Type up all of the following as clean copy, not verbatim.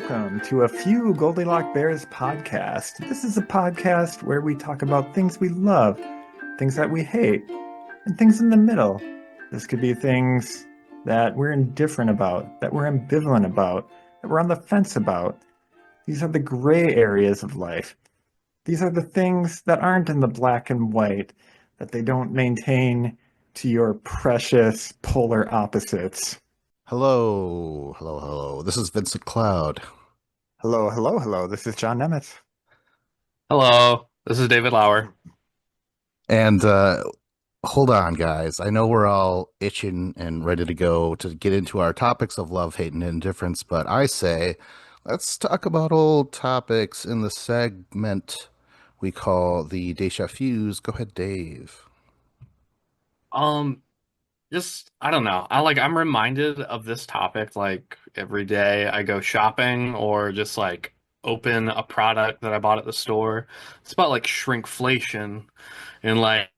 welcome to a few Goldilock Bears podcast. This is a podcast where we talk about things we love, things that we hate, and things in the middle. This could be things that we're indifferent about, that we're ambivalent about, that we're on the fence about. These are the gray areas of life. These are the things that aren't in the black and white, that they don't maintain to your precious polar opposites. Hello. This is Vincent Cloud. Hello, hello, hello. This is John Nemitz. Hello, this is David Lauer. And hold on, guys. I know we're all itching and ready to go to get into our topics of love, hate, and indifference, but I say let's talk about old topics in the segment we call the Deja Fuse. Go ahead, Dave. Um, just I don't know. I'm reminded of this topic like every day I go shopping or just like open a product that I bought at the store. It's about like shrinkflation and like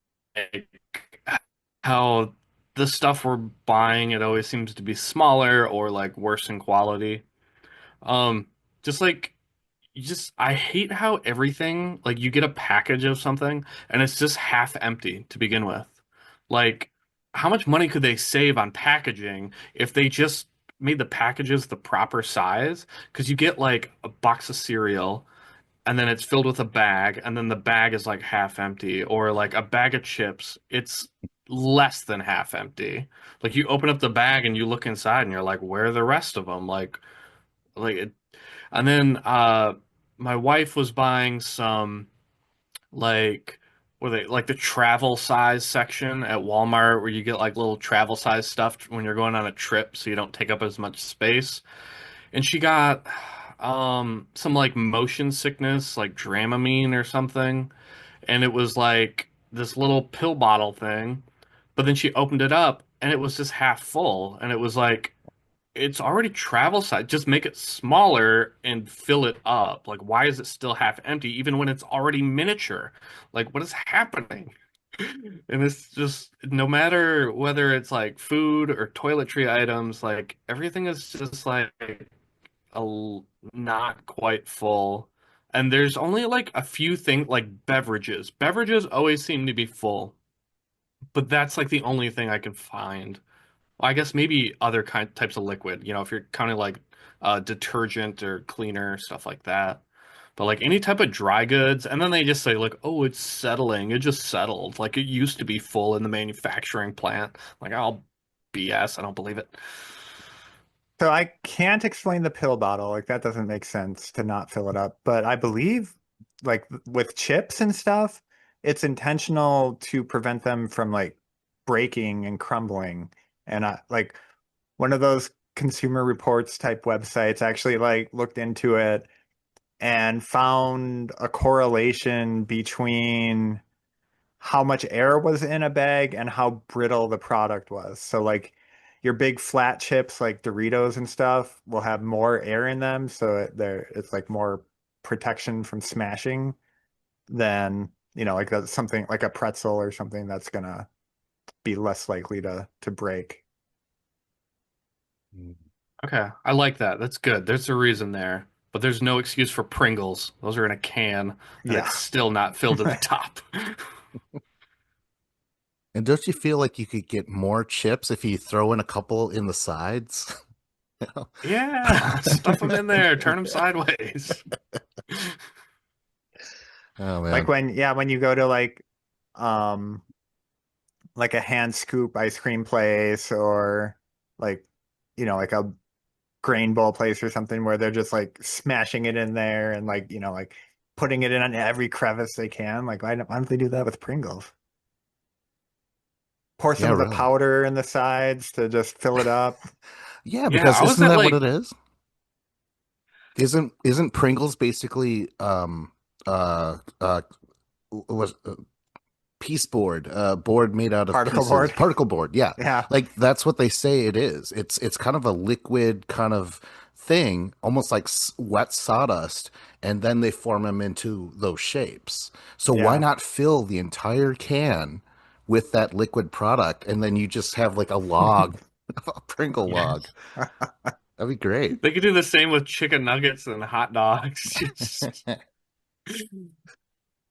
how the stuff we're buying it always seems to be smaller or like worse in quality. Um, just like I hate how everything, like you get a package of something and it's just half empty to begin with. Like, how much money could they save on packaging if they just made the packages the proper size? Because you get like a box of cereal and then it's filled with a bag and then the bag is like half empty, or like a bag of chips, it's less than half empty. Like you open up the bag and you look inside and you're like, where are the rest of them? Like and then my wife was buying some like what are they like the travel size section at Walmart where you get like little travel size stuff when you're going on a trip so you don't take up as much space. And she got some like motion sickness, like Dramamine or something. And it was like this little pill bottle thing. But then she opened it up and it was just half full. And it was like it's already travel size. Just make it smaller and fill it up. Like, why is it still half empty, even when it's already miniature? Like, what is happening? And it's just no matter whether it's like food or toiletry items, like everything is just like not quite full. And there's only like a few things like beverages. Beverages always seem to be full, but that's like the only thing I can find. Well, I guess maybe other types of liquid, if you're counting like detergent or cleaner, stuff like that. But like any type of dry goods, and then they just say like, oh, it's settling. It just settled. Like it used to be full in the manufacturing plant. Like, oh, BS. I don't believe it. So I can't explain the pill bottle. Like that doesn't make sense to not fill it up. But I believe like with chips and stuff, it's intentional to prevent them from like breaking and crumbling. And I like one of those consumer reports type websites actually like looked into it and found a correlation between how much air was in a bag and how brittle the product was. So like your big flat chips like Doritos and stuff will have more air in them, so it's like more protection from smashing than, like that's something like a pretzel or something that's gonna be less likely to break. Okay, I like that. That's good. There's a reason there. But there's no excuse for Pringles. Those are in a can, and Yeah. it's still not filled to the top. And don't you feel like you could get more chips if you throw in a couple in the sides? You know? Yeah, stuff them in there, turn them sideways. Oh Like man. when you go to um like a hand scoop ice cream place or like like a grain bowl place or something where they're just like smashing it in there and like like putting it in on every crevice they can. Like why don't they do that with Pringles? Pour some Yeah, of the really. powder in the sides to just fill it up. Yeah, Yeah, because I was isn't at that what it like, is? Isn't Pringles basically uh was piece board, board made out of Particle pieces, board. particle board. Yeah, Yeah. like that's what they say it is. It's kind of a liquid kind of thing, almost like wet sawdust, and then they form them into those shapes. So why Yeah. not fill the entire can with that liquid product, and then you just have like a log, a Pringle yeah, log. That'd be great. They could do the same with chicken nuggets and hot dogs.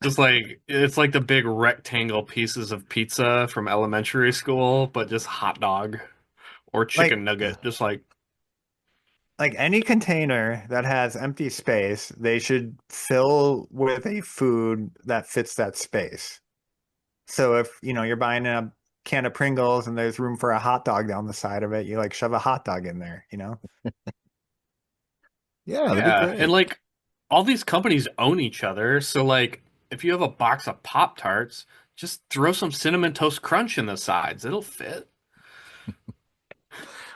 Just like it's like the big rectangle pieces of pizza from elementary school, but just hot dog or Like chicken nugget. Just like, any container that has empty space, they should fill with a food that fits that space. So if, you're buying a can of Pringles and there's room for a hot dog down the side of it, you like shove a hot dog in there? Yeah, that'd be yeah. And great. like all these companies own each other. So like if you have a box of Pop-Tarts, just throw some Cinnamon Toast Crunch in the sides. It'll fit.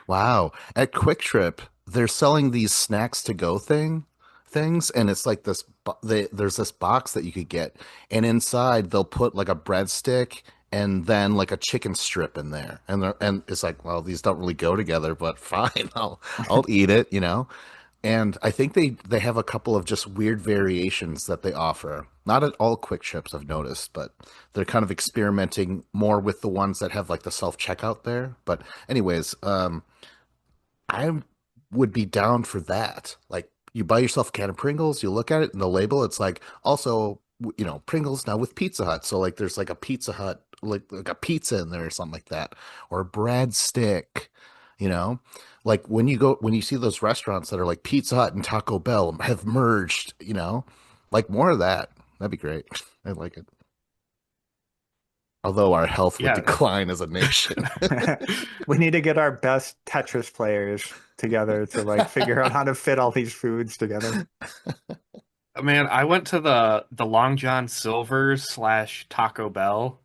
Wow. At Quick Trip, they're selling these snacks to go things, and it's like there's this box that you could get, and inside they'll put like a breadstick and then like a chicken strip in there. And it's like, well, these don't really go together, but fine. I'll eat it, you know? And I think they have a couple of just weird variations that they offer. Not at all Quick Trips, I've noticed, but they're kind of experimenting more with the ones that have like the self-checkout there. But anyways, I would be down for that. Like you buy yourself a can of Pringles, you look at it and the label, it's like also, Pringles now with Pizza Hut. So like there's like a Pizza Hut, like a pizza in there or something like that, or a bread stick, you know? Like when you see those restaurants that are like Pizza Hut and Taco Bell have merged, like more of that. That'd be great. I like it. Although our health would Yeah. decline as a nation. We need to get our best Tetris players together to like figure out how to fit all these foods together. Man, I went to the Long John Silver's slash Taco Bell,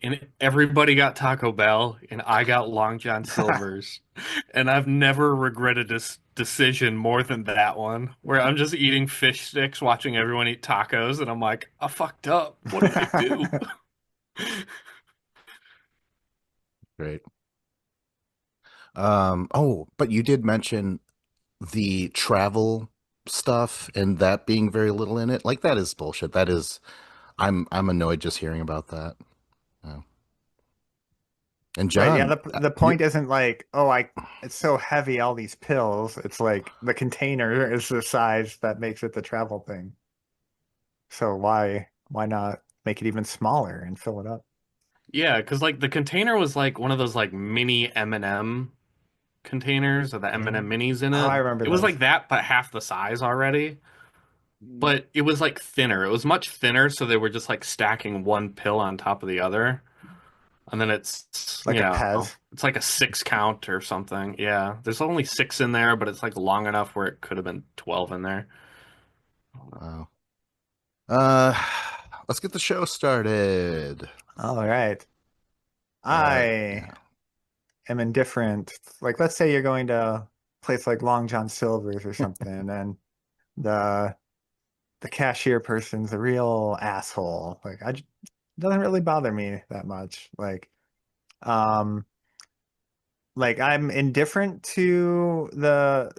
and everybody got Taco Bell, and I got Long John Silver's, and I've never regretted this decision more than that one, where I'm just eating fish sticks, watching everyone eat tacos, and I'm like, I fucked up. What did I do? Great. But you did mention the travel stuff and that being very little in it. Like that is bullshit. I'm annoyed just hearing about that. Yeah. And Right, yeah, John, the you point isn't like, oh, it's so heavy, all these pills. It's like the container is the size that makes it the travel thing. So why not make it even smaller and fill it up? Yeah, because like the container was like one of those like mini M&M containers with the Hmm. M&M minis in Oh, it. I remember It was those. like that, but half the size already. But it was like thinner. It was much thinner, so they were just like stacking one pill on top of the other. And then it's, Like a Pez. it's like a six count or something. Yeah. There's only six in there, but it's like long enough where it could have been 12 in there. wow. Uh, let's get the show started. All right. I Yeah. am indifferent. Like, let's say you're going to a place like Long John Silver's or something, and the the cashier person's a real asshole. Doesn't really bother me that much. Um, I'm indifferent to the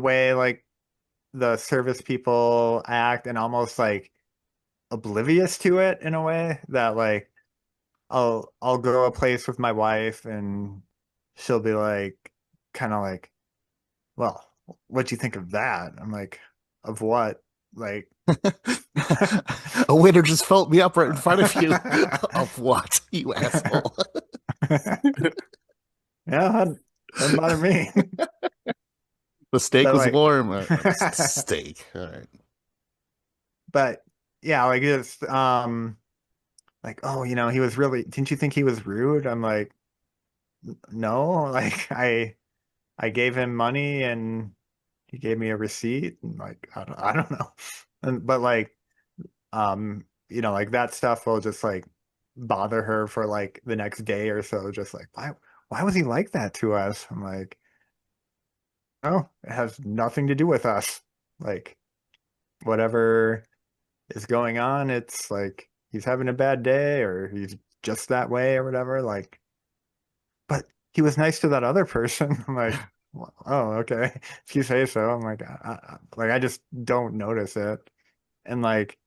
way like the service people act and almost like oblivious to it in a way that like I'll go a place with my wife and she'll be like kind of like, well, what'd you think of that? I'm like, of what? Like A waiter just filled me up right in front of you. Of what, you asshole? yeah, doesn't bother me. The steak But was like warm. Steak. All right. but yeah, like it's like, oh, he was really, didn't you think he was rude? I'm like, no, like I gave him money and he gave me a receipt and like I don't know. But like like that stuff will just like bother her for like the next day or so, just like why was he like that to us? I'm like, no, it has nothing to do with us. Like whatever is going on, it's like he's having a bad day or he's just that way or whatever. Like, but he was nice to that other person. I'm like, well, oh, okay. If you say so. I'm like, I just don't notice it. And like,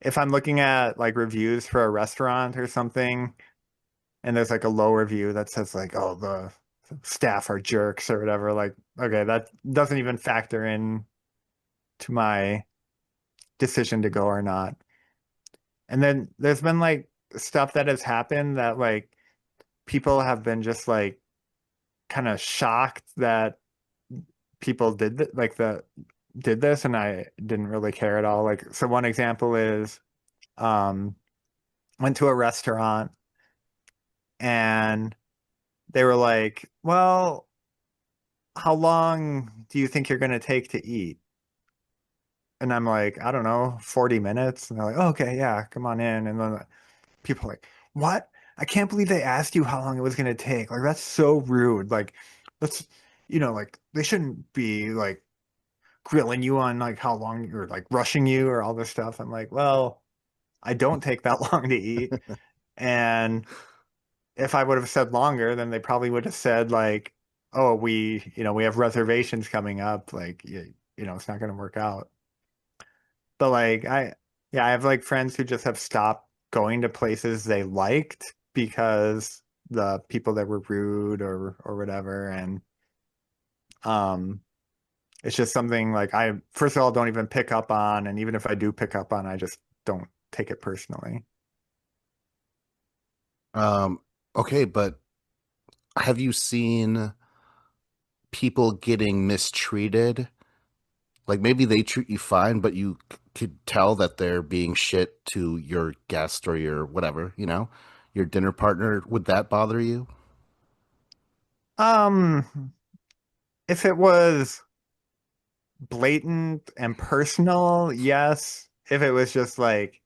if I'm looking at like reviews for a restaurant or something, and there's like a low review that says like, oh, the staff are jerks or whatever. Like, okay, that doesn't even factor in to my decision to go or not. And then there's been like stuff that has happened that like people have been just like kind of shocked that people like the did this, and I didn't really care at all. Like, so one example is um went to a restaurant and they were like, well, how long do you think you're going to take to eat? And I'm like, I don't know, 40 minutes. And they're like, oh, okay, yeah, come on in. And then people are like, what? I can't believe they asked you how long it was going to take. Like, that's so rude. Like, that's, like they shouldn't be like grilling you on like how long or like rushing you or all this stuff. I'm like, well, I don't take that long to eat. And if I would have said longer, then they probably would have said like, oh, we have reservations coming up. Like, it's not going to work out. But like, yeah, I have like friends who just have stopped going to places they liked because the people that were rude or whatever. And um, it's just something like I, first of all, don't even pick up on. And even if I do pick up on, I just don't take it personally. Um, okay, but have you seen people getting mistreated? Like maybe they treat you fine, but you could tell that they're being shit to your guest or your whatever, your dinner partner. Would that bother you? Um, if it was blatant and personal, yes. If it was just like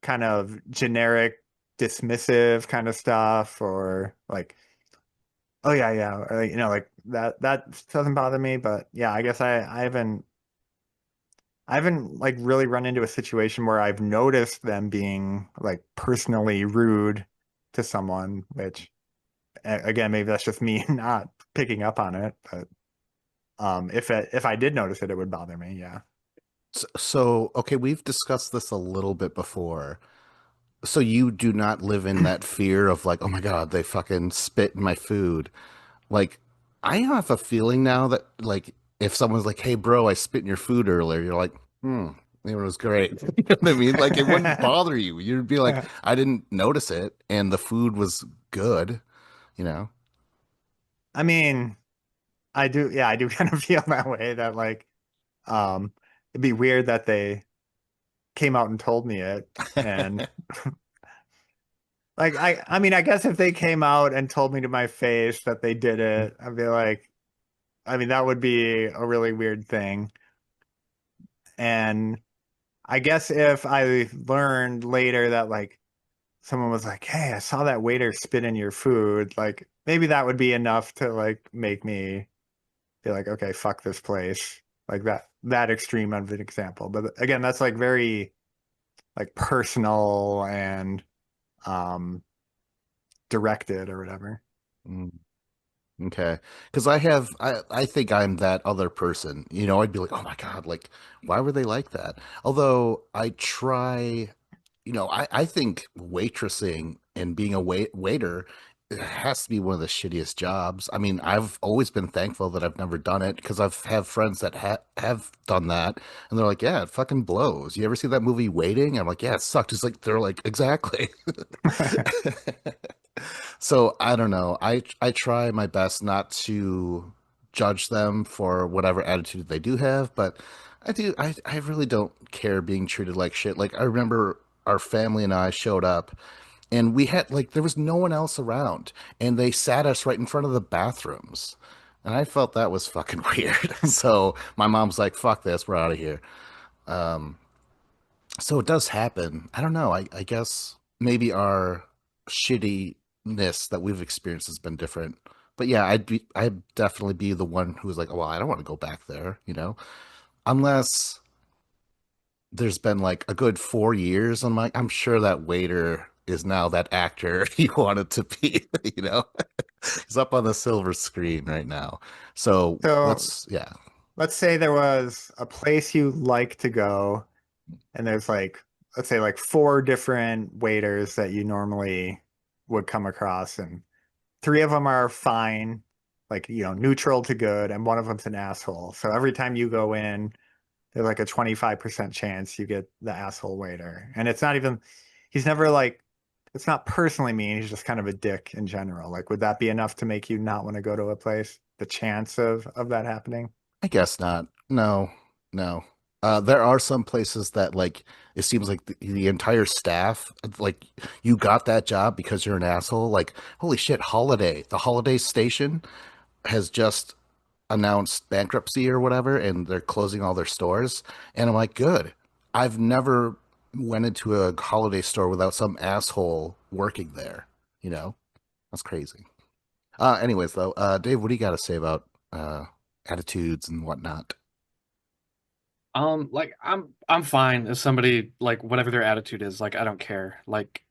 kind of generic, dismissive kind of stuff, or like, oh yeah, yeah, or like, like that doesn't bother me. But yeah, I guess I haven't like really run into a situation where I've noticed them being like personally rude to someone, which again, maybe that's just me not picking up on it. But if I did notice it, it would bother me. Yeah. So, okay, we've discussed this a little bit before. So you do not live in that fear of like, oh my God, they fucking spit in my food. Like, I have a feeling now that like if someone's like, hey bro, I spit in your food earlier, you're like, it was great. You know what I mean? Like it wouldn't bother you. You'd be like, I didn't notice it and the food was good, you know? I mean, I do, yeah, I do kind of feel that way that like it'd be weird that they came out and told me it. And like I mean, I guess if they came out and told me to my face that they did it, I'd be like, I mean, that would be a really weird thing. And I guess if I learned later that like someone was like, "Hey, I saw that waiter spit in your food," like maybe that would be enough to like make me be like, "Okay, fuck this place." Like that extreme of an example. But again, that's like very like personal and um directed or whatever. Mm, okay. Because I think I'm that other person. I'd be like, oh my God, like, why were they like that? Although I try, I think waitressing and being a waiter has to be one of the shittiest jobs. I mean, I've always been thankful that I've never done it because I've have friends that have done that, and they're like, yeah, it fucking blows. You ever see that movie Waiting? I'm like, yeah, it sucked. It's like they're like, exactly. So I don't know. I try my best not to judge them for whatever attitude they do have, but I really don't care being treated like shit. Like I remember our family and I showed up and we had like there was no one else around and they sat us right in front of the bathrooms. And I felt that was fucking weird. So my mom's like, fuck this, we're out of here. So it does happen. I don't know. I guess maybe our shittiness that we've experienced has been different. But yeah, I'd definitely be the one who's like, oh, well, I don't want to go back there. Unless there's been like a good 4 years. I'm sure that waiter is now that actor you wanted to be, you know? He's up on the silver screen right now. So So yeah. let's say there was a place you like to go, and there's like, let's say like four different waiters that you normally would come across, and three of them are fine, like, neutral to good, and one of them's an asshole. So every time you go in, there's like a 25% chance you get the asshole waiter. And it's not even, he's never like, it's not personally mean. He's just kind of a dick in general. Like, would that be enough to make you not want to go to a place? The chance of that happening? I guess not. No, no. There are some places that like it seems like the entire staff like you got that job because you're an asshole. Like holy shit, Holiday, the Holiday station has just announced bankruptcy or whatever, and they're closing all their stores. And I'm like, good. I've never went into a Holiday store without some asshole working there. You know, that's crazy. Anyways, though, Dave, what do you got to say about attitudes and whatnot? Like I'm fine if somebody like whatever their attitude is, like I don't care. Like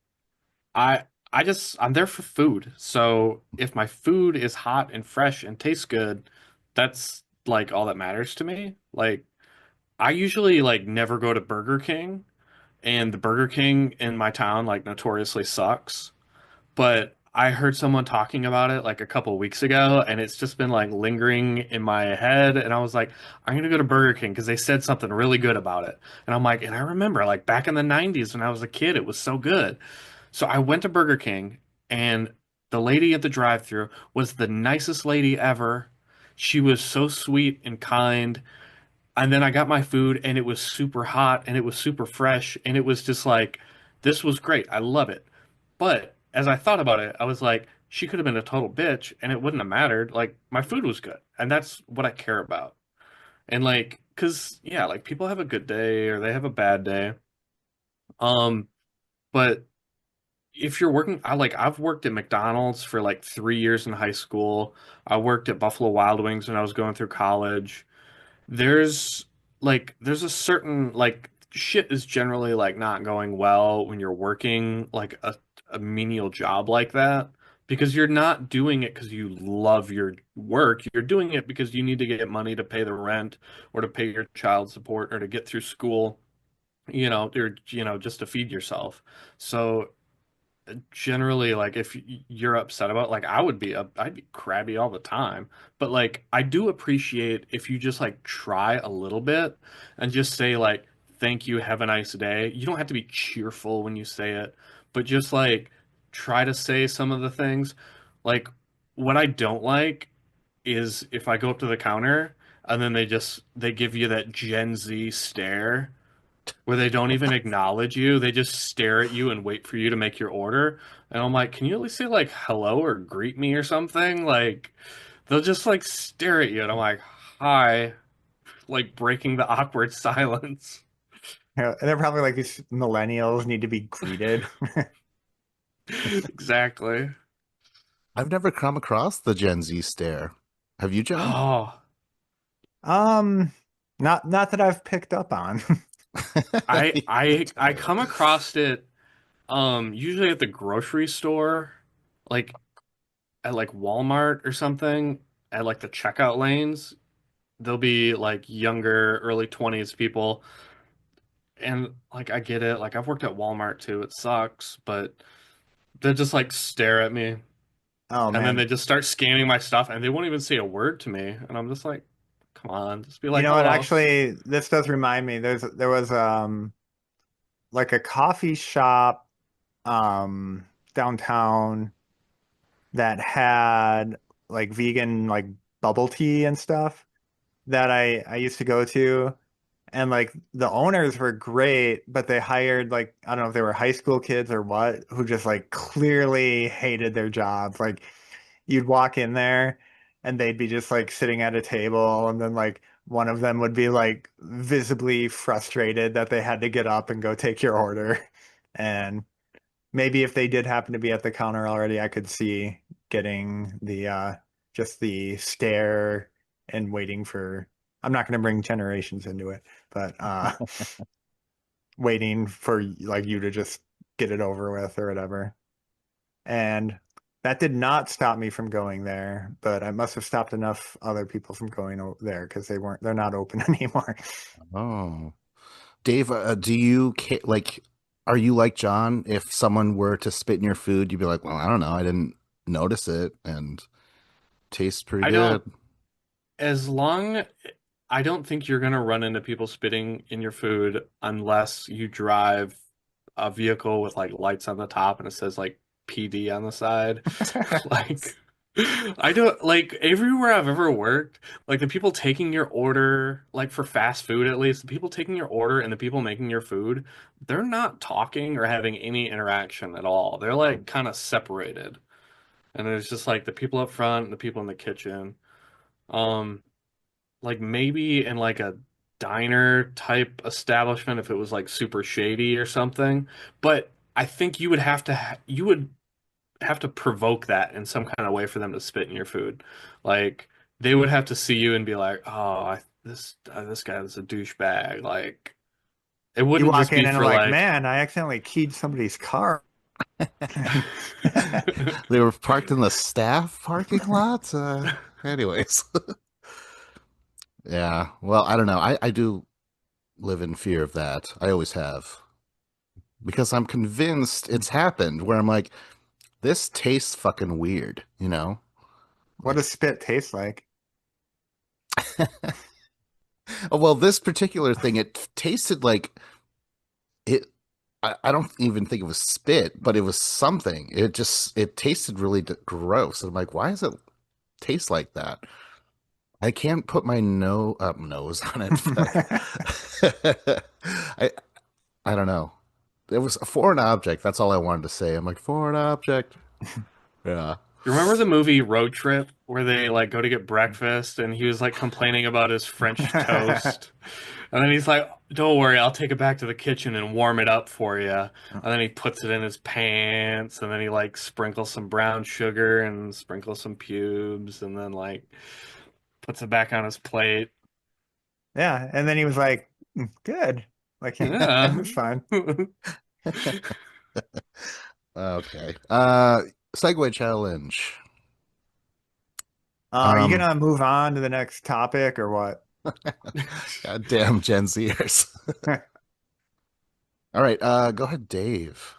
I'm there for food. So if my food is hot and fresh and tastes good, that's like all that matters to me. Like I usually like never go to Burger King, and the Burger King in my town like notoriously sucks. But I heard someone talking about it like a couple weeks ago, and it's just been like lingering in my head. And I was like, I'm gonna go to Burger King because they said something really good about it. And I'm like, and I remember like back in the 90s when I was a kid, it was so good. So I went to Burger King, and the lady at the drive-thru was the nicest lady ever. She was so sweet and kind. And then I got my food, and it was super hot and it was super fresh, and it was just like, this was great. I love it. But as I thought about it, I was like, she could have been a total bitch and it wouldn't have mattered. Like, my food was good. And that's what I care about. And like, cause yeah, like people have a good day or they have a bad day. Um, but if you're working, I've worked at McDonald's for like 3 years in high school. I worked at Buffalo Wild Wings when I was going through college. There's there's a certain like shit is generally like not going well when you're working like a menial job like that because you're not doing it because you love your work. You're doing it because you need to get money to pay the rent or to pay your child support or to get through school, or just to feed yourself. So generally like if you're upset about like I'd be crabby all the time, but like I do appreciate if you just like try a little bit and just say like thank you, have a nice day. You don't have to be cheerful when you say it, but just like try to say some of the things. Like what I don't like is if I go up to the counter and then they give you that Gen Z stare where they don't even acknowledge you. They just stare at you and wait for you to make your order. And I'm like, can you at least say like hello or greet me or something? Like they'll just like stare at you and I'm like, hi, like breaking the awkward silence. And they're probably like these millennials need to be greeted. Exactly. I've never come across the Gen Z stare. Have you, John? Oh, Um, not that I've picked up on. I Me I too. come across it usually at the grocery store, like at like Walmart or something, at like the checkout lanes. There'll be like younger, early 20s people. And like I get it. Like I've worked at Walmart too. It sucks, but they just like stare at me Oh and then man. they just start scanning my stuff and they won't even say a word to me. And I'm just like, come on, just be You like know what? hello. Actually, this does remind me. There was like a coffee shop downtown that had like vegan like bubble tea and stuff that I used to go to. And like the owners were great, but they hired like I don't know if they were high school kids or what, who just like clearly hated their jobs. Like you'd walk in there and they'd be just like sitting at a table and then like one of them would be like visibly frustrated that they had to get up and go take your order. And maybe if they did happen to be at the counter already, I could see getting the just the stare and waiting for I'm not going to bring generations into it, but waiting for like you to just get it over with or whatever. And that did not stop me from going there, but I must have stopped enough other people from going there because they're not open anymore. Oh, Dave, do you like? Are you like John? If someone were to spit in your food, you'd be like, "Well, I don't know. I didn't. notice it and tastes pretty I good. don't, as long, I don't think you're gonna run into people spitting in your food unless you drive a vehicle with like lights on the top and it says like PD on the side. Like, I don't like everywhere I've ever worked, like the people taking your order, like for fast food at least, the people taking your order and the people making your food, they're not talking or having any interaction at all. They're like kind of separated. And there's just like the people up front and the people in the kitchen. Um, like maybe in like a diner type establishment if it was like super shady or something. But I think you would have to you would have to provoke that in some kind of way for them to spit in your food. Like they would have to see you and be like, "Oh, this guy is a douchebag." Like it You wouldn't walk just in be and are for like, like man, I accidentally keyed somebody's car. They were parked in the staff parking lot. Anyways, yeah. Well, I don't know. I do live in fear of that. I always have because I'm convinced it's happened. Where I'm like, this tastes fucking weird. What Like, does spit taste like? oh, well, this particular thing, it tasted like it. I don't even think it was spit, but it was something. It tasted really gross. And I'm like, why does it taste like that? I can't put my nose on it. I I don't know. It was a foreign object. That's all I wanted to say. I'm like, foreign object. Yeah. you remember the movie Road Trip where they like go to get breakfast and he was like complaining about his French toast? And then he's like, "Don't worry, I'll take it back to the kitchen and warm it up for you." And then he puts it in his pants, and then he like sprinkles some brown sugar and sprinkles some pubes, and then like puts it back on his plate. Yeah, and then he was like, good. Like, yeah, Yeah. it's fine. Okay. Segue challenge. Are you Um, gonna move on to the next topic or what? Goddamn Gen Zers. All right. Go ahead, Dave.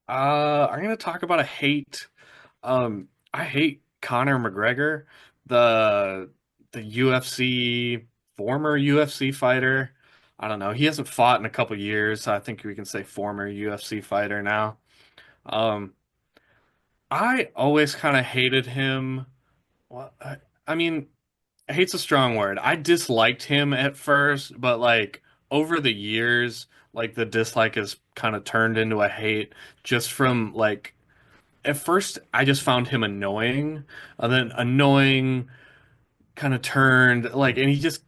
I'm gonna talk about a hate. I hate Conor McGregor, the UFC former UFC fighter. I don't know. He hasn't fought in a couple years, so I think we can say former UFC fighter now. Um, I always kind of hated him. Well, I mean, hate's a strong word. I disliked him at first, but like over the years, like the dislike has kind of turned into a hate just from like at first I just found him annoying, and then annoying kind of turned like, and he just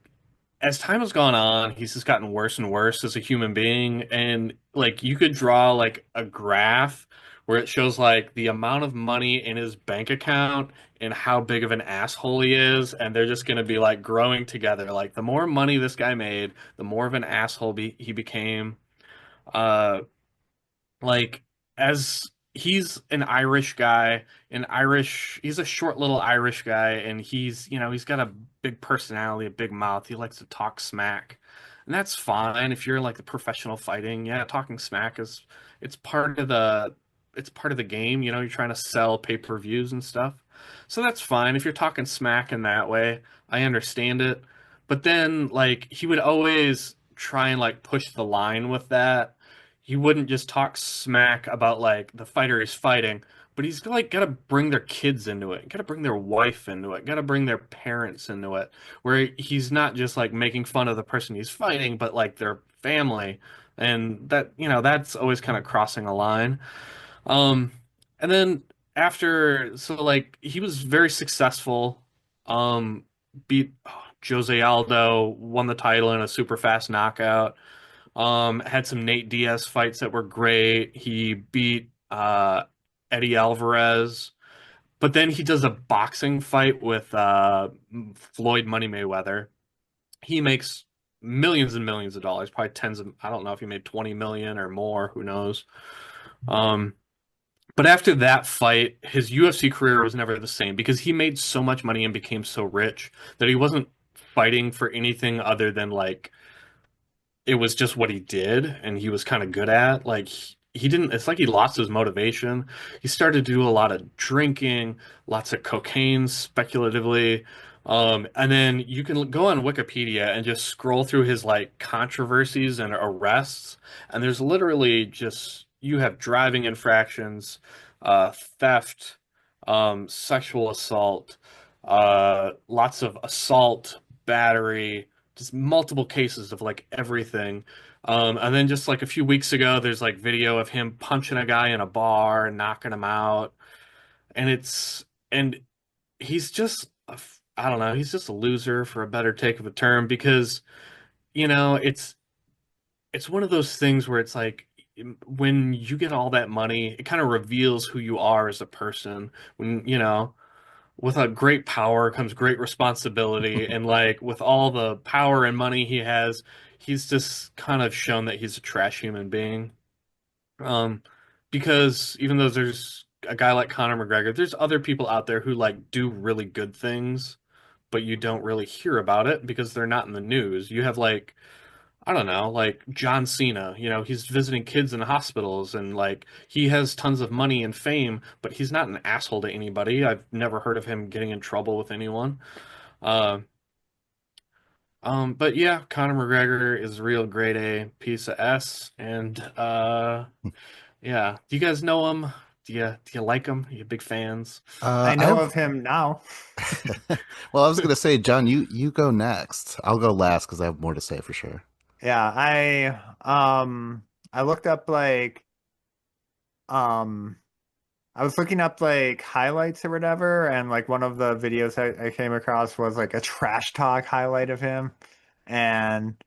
as time has gone on, he's just gotten worse and worse as a human being. And like you could draw like a graph where it shows like the amount of money in his bank account and how big of an asshole he is, and they're just gonna be like growing together. Like the more money this guy made, the more of an asshole he became. Uh, like as he's an Irish guy, he's a short little Irish guy, and he's got a big personality, a big mouth. He likes to talk smack. And that's fine if you're like the professional fighting. Yeah, talking smack is it's part of the it's part of the game, you're trying to sell pay-per-views and stuff. So that's fine if you're talking smack in that way. I understand it. But then like he would always try and like push the line with that. He wouldn't just talk smack about like the fighter is fighting, but he's like got to bring their kids into it, got to bring their wife into it, got to bring their parents into it, where he's not just like making fun of the person he's fighting, but like their family, and that's always kind of crossing a line. Um, and then after, so like he was very successful. Beat Jose Aldo, won the title in a super fast knockout. Had some Nate Diaz fights that were great. He beat Eddie Alvarez, but then he does a boxing fight with Floyd Money Mayweather. He makes millions and millions of dollars, probably tens of, I don't know if he made 20 million or more, who knows. Um, but after that fight, his UFC career was never the same because he made so much money and became so rich that he wasn't fighting for anything other than like it was just what he did and he was kind of good at. Like he didn't, it's like he lost his motivation. He started to do a lot of drinking, lots of cocaine speculatively. And then you can go on Wikipedia and just scroll through his like controversies and arrests, and there's literally just you have driving infractions, theft, sexual assault, lots of assault, battery, just multiple cases of like everything. And then just like a few weeks ago, there's like video of him punching a guy in a bar and knocking him out. And and he's just, I don't know, he's just a loser for a better take of a term because, it's one of those things where it's like, when you get all that money, it kind of reveals who you are as a person. With a great power comes great responsibility, and like with all the power and money he has, he's just kind of shown that he's a trash human being. Um, because even though there's a guy like Conor McGregor, there's other people out there who like do really good things, but you don't really hear about it because they're not in the news. You have like, I don't know, like John Cena, he's visiting kids in hospitals and like he has tons of money and fame, but he's not an asshole to anybody. I've never heard of him getting in trouble with anyone. Uh, but yeah, Conor McGregor is a real grade A piece of S, and yeah. Do you guys know him? Do you like him? Are you big fans? I know I've of him now. well, I was gonna say, John, you go next. I'll go last because I have more to say for sure. Yeah, I looked up like um I was looking up like highlights or whatever, and like one of the videos I came across was like a trash talk highlight of him. And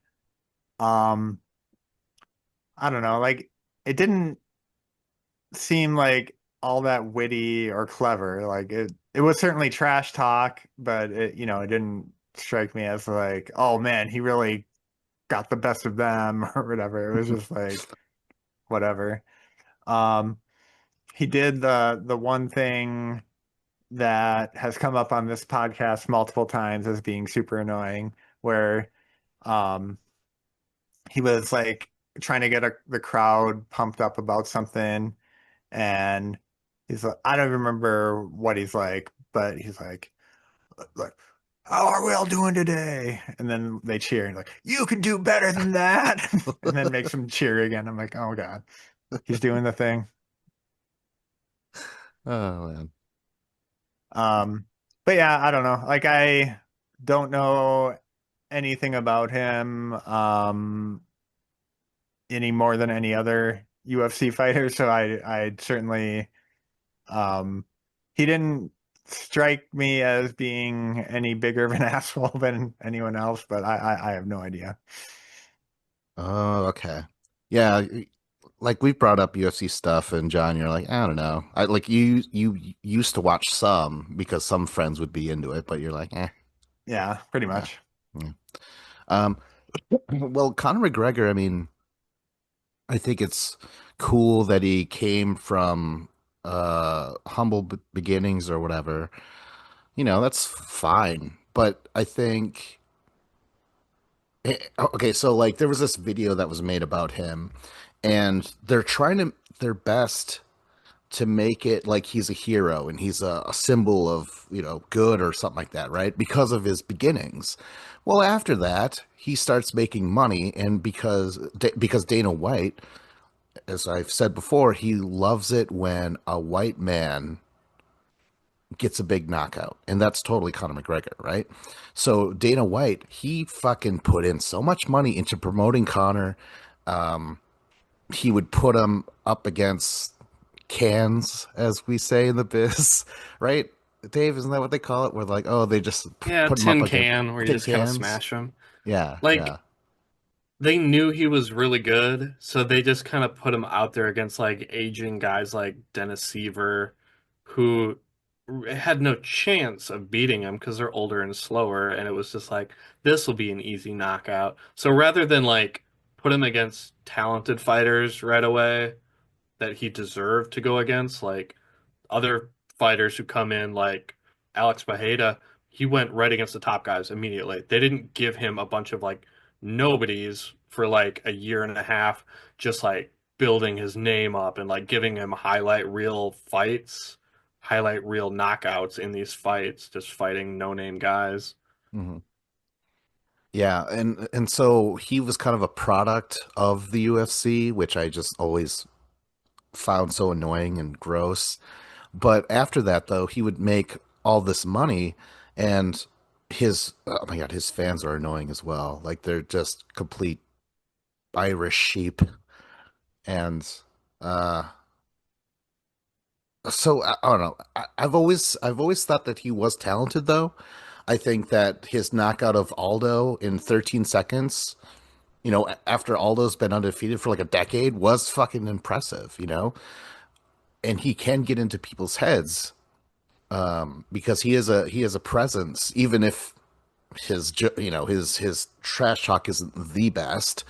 um I don't know, like it didn't seem like all that witty or clever. Like it was certainly trash talk, but it didn't strike me as like, oh man, he really got the best of them or whatever. It was just like whatever. Um, he did the one thing that has come up on this podcast multiple times as being super annoying, where um he was like trying to get the crowd pumped up about something, and he's like, I don't remember what he's like, but he's like, how are we all doing today? And then they cheer and like, you can do better than that. And then makes them cheer again. I'm like, oh God, he's doing the thing. Oh man. Um, but yeah, I don't know. Like I don't know anything about him any more than any other UFC fighter. So I certainly um he didn't strike me as being any bigger of an asshole than anyone else, but I have no idea. Oh, okay. Yeah, like we've brought up UFC stuff, and John, you're like, I don't know. I like you used to watch some because some friends would be into it, but you're like, Yeah, pretty yeah, much. yeah. Um, well, Conor McGregor, I mean, I think it's cool that he came from humble beginnings or whatever. That's fine. But I think okay, so like there was this video that was made about him, and they're trying to their best to make it like he's a hero and he's a symbol of, good or something like that, right? Because of his beginnings. Well, after that, he starts making money, and because Dana White, as I've said before, he loves it when a white man gets a big knockout, and that's totally Conor McGregor, right? So Dana White, he fucking put in so much money into promoting Conor. He would put him up against cans, as we say in the biz, right? Dave, isn't that what they call it? Where like, oh, they just Yeah, put him up tin against can where you tin just kind of cans. smash him. Yeah, Like yeah. they knew he was really good, so they just kind of put him out there against like aging guys like Dennis Seaver, who had no chance of beating him because they're older and slower, and it was just like this will be an easy knockout. So rather than like put him against talented fighters right away that he deserved to go against, like other fighters who come in like Alex Bajeda, he went right against the top guys immediately. They didn't give him a bunch of like nobodies for like a year and a half, just like building his name up and like giving him highlight reel fights, highlight reel knockouts in these fights, just fighting no-name guys. Mhm. Yeah, and so he was kind of a product of the UFC, which I just always found so annoying and gross. But after that, though, he would make all this money, and his oh my God, his fans are annoying as well. Like they're just complete Irish sheep, and uh, so I don't know. I've always thought that he was talented, though. I think that his knockout of Aldo in 13 seconds, after Aldo's been undefeated for like a decade, was fucking impressive, and he can get into people's heads because he is a presence, even if his trash talk isn't the best.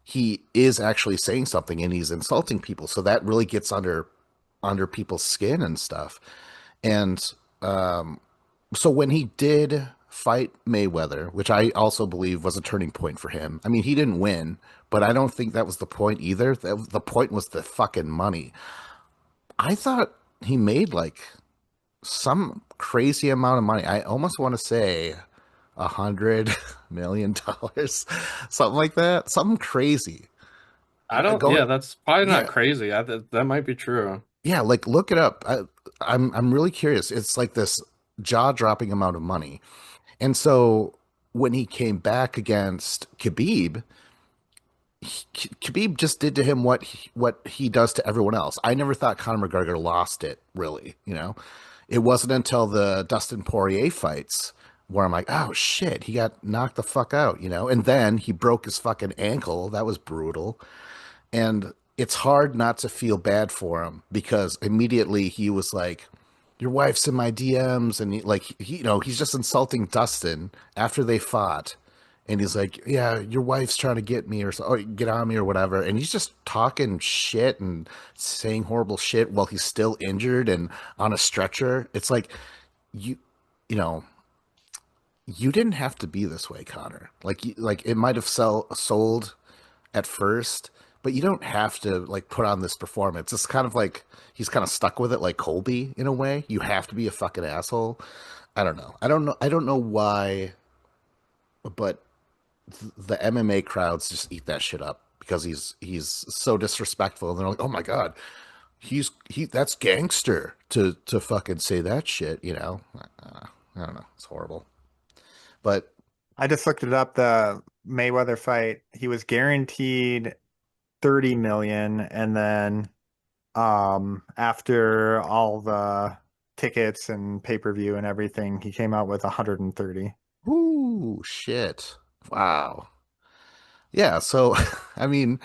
He is actually saying something and he's insulting people, so that really gets under people's skin and stuff. And so when he did fight Mayweather, which I also believe was a turning point for him. I mean, he didn't win, but I don't think that was the point either. The point was the fucking money. I thought he made like some crazy amount of money. I almost want to say $100 million, something like that, something crazy. I don't, Going, yeah, that's probably not yeah, crazy. That might be true. yeah, like look it up. I'm really curious. It's like this jaw-dropping amount of money. And so when he came back against Khabib, Khabib just did to him what he does to everyone else. I never thought Conor McGregor lost it, really. It wasn't until the Dustin Poirier fights where I'm like, oh shit, he got knocked the fuck out. And then he broke his fucking ankle. That was brutal. And it's hard not to feel bad for him because immediately he was like, your wife's in my DMs, and he's just insulting Dustin after they fought, and he's like, yeah, your wife's trying to get me or get on me or whatever, and he's just talking shit and saying horrible shit while he's still injured and on a stretcher. It's like you you know you didn't have to be this way, Connor. Like it might have sold at first, but you don't have to like put on this performance. It's kind of like he's kind of stuck with it, like Colby in a way. You have to be a fucking asshole. I don't know. I don't know. I don't know why, but the MMA crowds just eat that shit up because he's so disrespectful. And they're like, oh my god, that's gangster to fucking say that shit. I don't know. It's horrible. But I just looked it up. The Mayweather fight, he was guaranteed 30 million, and then after all the tickets and pay-per-view and everything, he came out with 130. ooh, shit. Wow. Yeah, so I mean,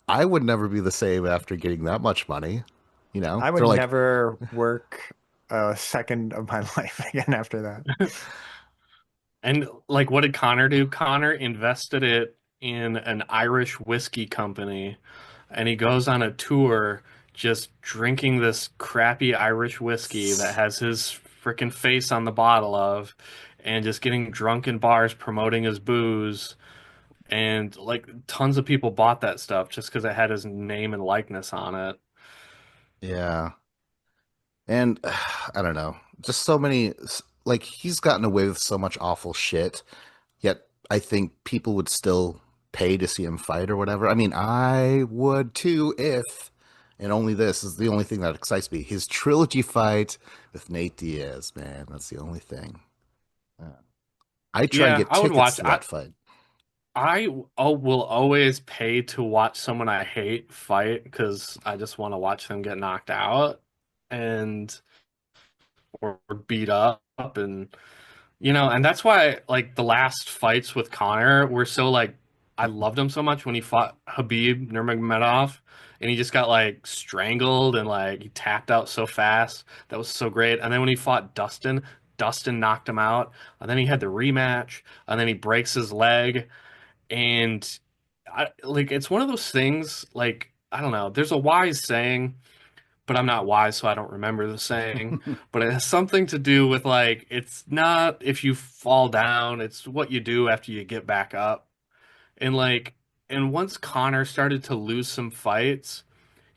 I would never be the same after getting that much money. I would They're like, never work a second of my life again after that. And like, what did Connor do? Connor invested it in an Irish whiskey company, and he goes on a tour just drinking this crappy Irish whiskey that has his freaking face on the bottle of, and just getting drunk in bars promoting his booze. And like, tons of people bought that stuff just because it had his name and likeness on it. yeah. And I don't know, just so many, like, he's gotten away with so much awful shit, yet I think people would still pay to see him fight or whatever. I mean, I would too if, and only this is the only thing that excites me. His trilogy fight with Nate Diaz, man, that's the only thing. Uh, I try and Yeah, get I would tickets watch. to that fight. Will always pay to watch someone I hate fight because I just want to watch them get knocked out and or beat up and and that's why like the last fights with Connor were so like I loved him so much when he fought Habib Nurmagomedov and he just got like strangled and like he tapped out so fast. That was so great. And then when he fought Dustin, Dustin knocked him out. And then he had the rematch and then he breaks his leg and like it's one of those things like I don't know. There's a wise saying, but I'm not wise, so I don't remember the saying. But it has something to do with like it's not if you fall down, it's what you do after you get back up. And like and once Connor started to lose some fights,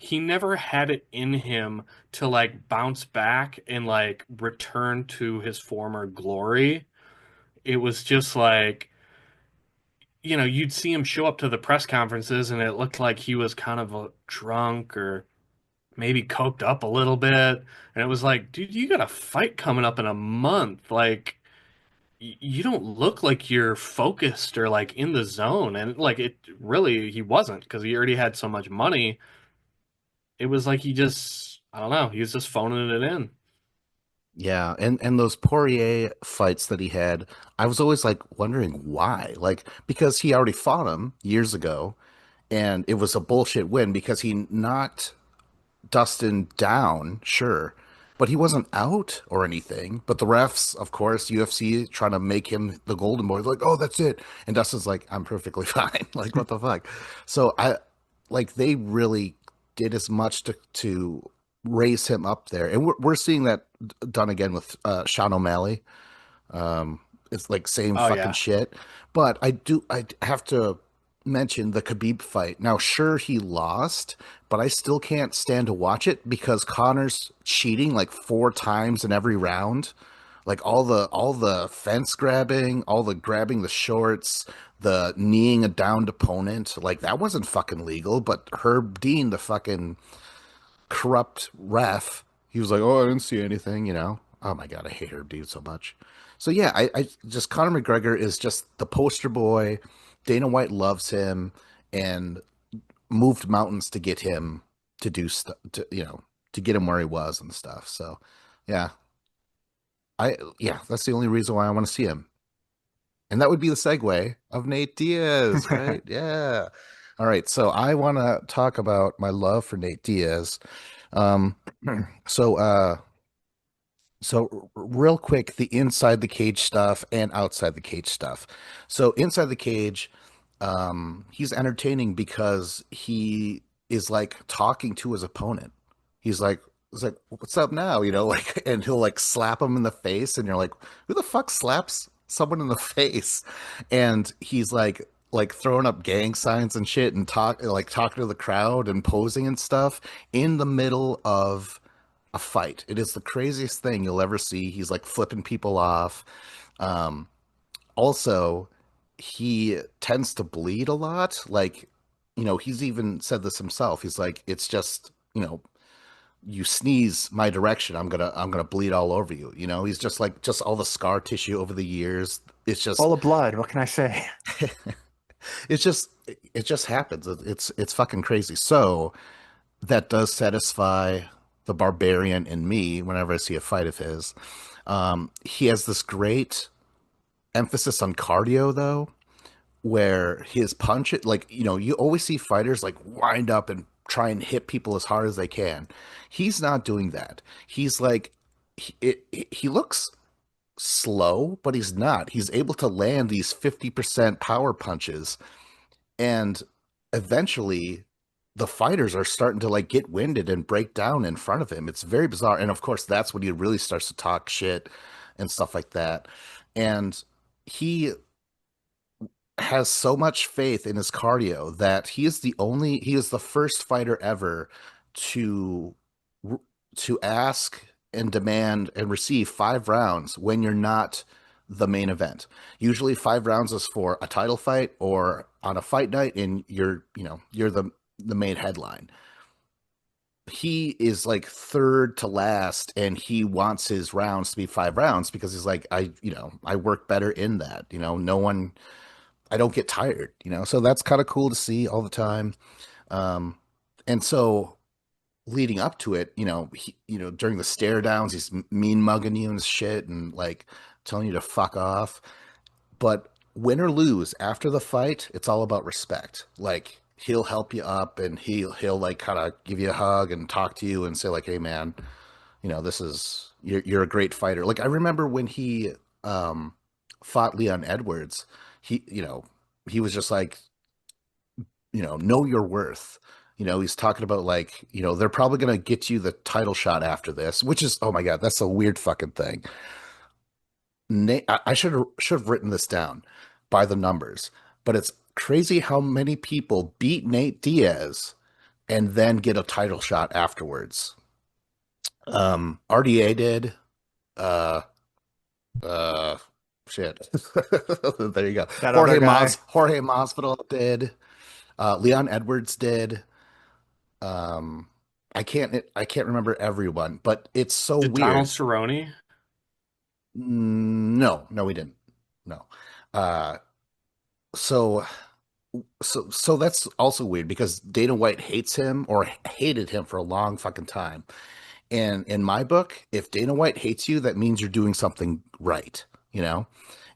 he never had it in him to like bounce back and like return to his former glory. It was just like, you'd see him show up to the press conferences and it looked like he was kind of a drunk or maybe coked up a little bit. And it was like, dude, you got a fight coming up in a month. Like, you don't look like you're focused or like in the zone. And like, it really, he wasn't because he already had so much money. It was like I don't know, he was just phoning it in. Yeah, and those Poirier fights that he had, I was always like wondering why. Like because he already fought him years ago and it was a bullshit win because he knocked Dustin down, sure, but he wasn't out or anything. But the refs, of course, UFC trying to make him the golden boy, like, oh, that's it. And Dustin's like, I'm perfectly fine. Like, what the fuck? So I like they really did as much to raise him up there, and we're seeing that done again with Sean O'Malley. It's like same Oh fucking yeah. shit. But I have to mention the Khabib fight. Now, sure, he lost, but I still can't stand to watch it because Connor's cheating like 4 times in every round. Like all the fence grabbing, all the grabbing the shorts, the kneeing a downed opponent, like that wasn't fucking legal. But Herb Dean, the fucking corrupt ref, he was like, "Oh, I didn't see anything," you know. Oh my god, I hate Herb Dean so much. So yeah, I just Conor McGregor is just the poster boy. Dana White loves him and moved mountains to get him to do stuff, to get him where he was and stuff. So yeah, yeah, that's the only reason why I want to see him. And that would be the segue of Nate Diaz, right? Yeah. All right, so I want to talk about my love for Nate Diaz. Um, so real quick, the inside the cage stuff and outside the cage stuff. So inside the cage, he's entertaining because he is like talking to his opponent. He's like, what's up now? You know, like, and he'll like slap him in the face, and you're like, who the fuck slaps someone in the face? And he's like throwing up gang signs and shit and talking to the crowd and posing and stuff in the middle of a fight. It is the craziest thing you'll ever see. He's like flipping people off. Um, Also, he tends to bleed a lot. Like, he's even said this himself. He's like, it's just, you sneeze my direction, I'm gonna bleed all over you. He's just like just all the scar tissue over the years. It's just Full of blood. What can I say? it's just it just happens. It's fucking crazy. So that does satisfy the barbarian in me whenever I see a fight of his. He has this great emphasis on cardio though, where his punch, like, you always see fighters like wind up and try and hit people as hard as they can. He's not doing that. He's like, he looks slow, but he's not. He's able to land these 50% power punches, and eventually the fighters are starting to like get winded and break down in front of him. It's very bizarre. And of course, that's when he really starts to talk shit and stuff like that. And he has so much faith in his cardio that he is the first fighter ever to to ask and demand and receive 5 rounds when you're not the main event. Usually 5 rounds is for a title fight or on a fight night and you're the main headline. He is like third to last and he wants his rounds to be 5 rounds because he's like, I work better in that. No one, I don't get tired, so that's kind of cool to see all the time. And so leading up to it, during the stare downs, he's mean mugging you and shit and like telling you to fuck off. But win or lose after the fight, it's all about respect. Like he'll help you up and he'll like kind of give you a hug and talk to you and say like, hey man, this is you're a great fighter. Like I remember when he fought Leon Edwards, he was just like, know your worth. He's talking about like, they're probably gonna get you the title shot after this, which is, oh my god, that's a weird fucking thing. I should have written this down by the numbers, but it's crazy how many people beat Nate Diaz and then get a title shot afterwards. RDA did. Uh, uh, shit. There you go. That other guy. Jorge Masvidal did. Leon Edwards did. Um, I can't remember everyone, but it's so Did Donald weird. Cerrone? No, no, we didn't. No. Uh, so so that's also weird because Dana White hates him or hated him for a long fucking time. And in my book, if Dana White hates you, that means you're doing something right, you know?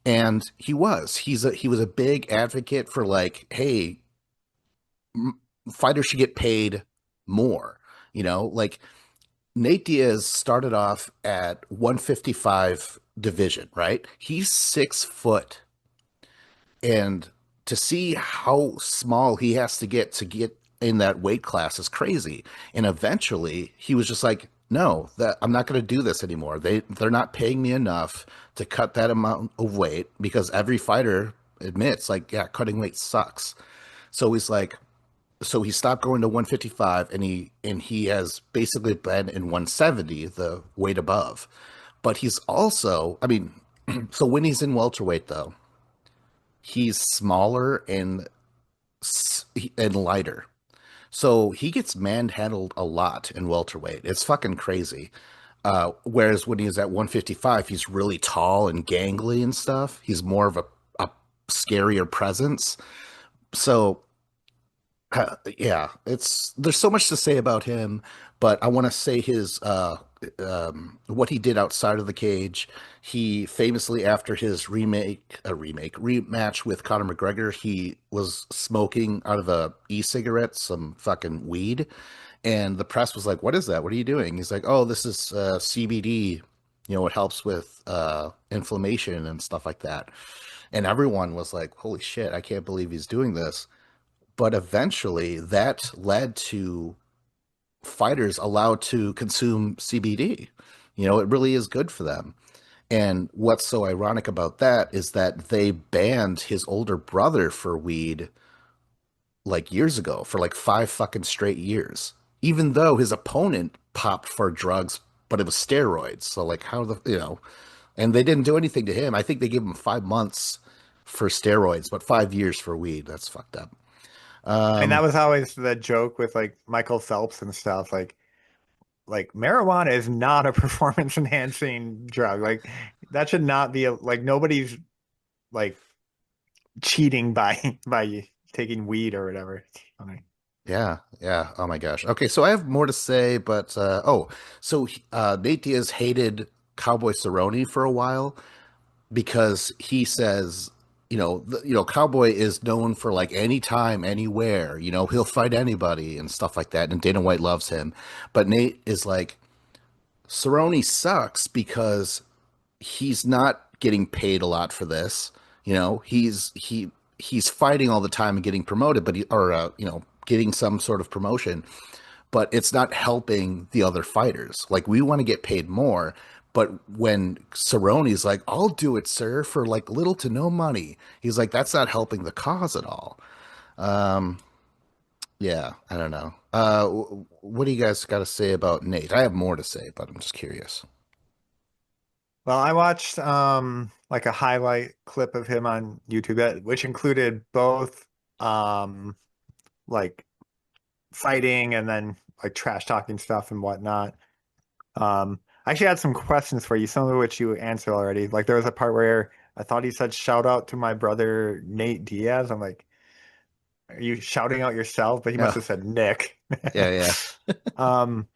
And he was. He was a big advocate for like, hey, fighters should get paid more, you know? Like Nate Diaz started off at 155 division, right? He's 6 foot. And to see how small he has to get in that weight class is crazy. And eventually he was just like, no, that I'm not going to do this anymore. They're not paying me enough to cut that amount of weight because every fighter admits like, yeah, cutting weight sucks. So he's like, so he stopped going to 155 and he has basically been in 170, the weight above. But he's also, I mean, so when he's in welterweight though, he's smaller and lighter. So he gets manhandled a lot in welterweight. It's fucking crazy. Whereas when he's at 155, he's really tall and gangly and stuff. He's more of a scarier presence. So yeah, it's there's so much to say about him, but I want to say his what he did outside of the cage. He famously, after his rematch with Conor McGregor, he was smoking out of a e-cigarette some fucking weed, and the press was like, "What is that? What are you doing?" He's like, "Oh, this is CBD. You know, it helps with inflammation and stuff like that." And everyone was like, "Holy shit! I can't believe he's doing this." But eventually that led to fighters allowed to consume CBD. You know, it really is good for them. And what's so ironic about that is that they banned his older brother for weed like years ago for like 5 fucking straight years, even though his opponent popped for drugs, but it was steroids. So, like, how the, you know, and they didn't do anything to him. I think they gave him 5 months for steroids, but 5 years for weed. That's fucked up. And that Um, was always the joke with like Michael Phelps and stuff. Like marijuana is not a performance enhancing drug. Like that should not be like nobody's like cheating by by taking weed or whatever. It's funny. Yeah, yeah. Oh my gosh. Okay, so I have more to say, but Nate Diaz hated Cowboy Cerrone for a while because he says, Cowboy is known for like anytime, anywhere, he'll fight anybody and stuff like that, and Dana White loves him. But Nate is like, Cerrone sucks because he's not getting paid a lot for this. He's fighting all the time and getting promoted, but getting some sort of promotion, but it's not helping the other fighters. Like we want to get paid more, but when Cerrone's like, "I'll do it, sir, for like little to no money," he's like, "That's not helping the cause at all." Um, yeah, I don't know. What do you guys got to say about Nate? I have more to say, but I'm just curious. Well, I watched like a highlight clip of him on YouTube that which included both um like fighting and then like trash talking stuff and whatnot. I actually had some questions for you, some of which you answered already. Like there was a part where I thought he said shout out to my brother Nate Diaz. I'm like, are you shouting out yourself? But he must Oh, have said Nick. yeah, yeah. Um,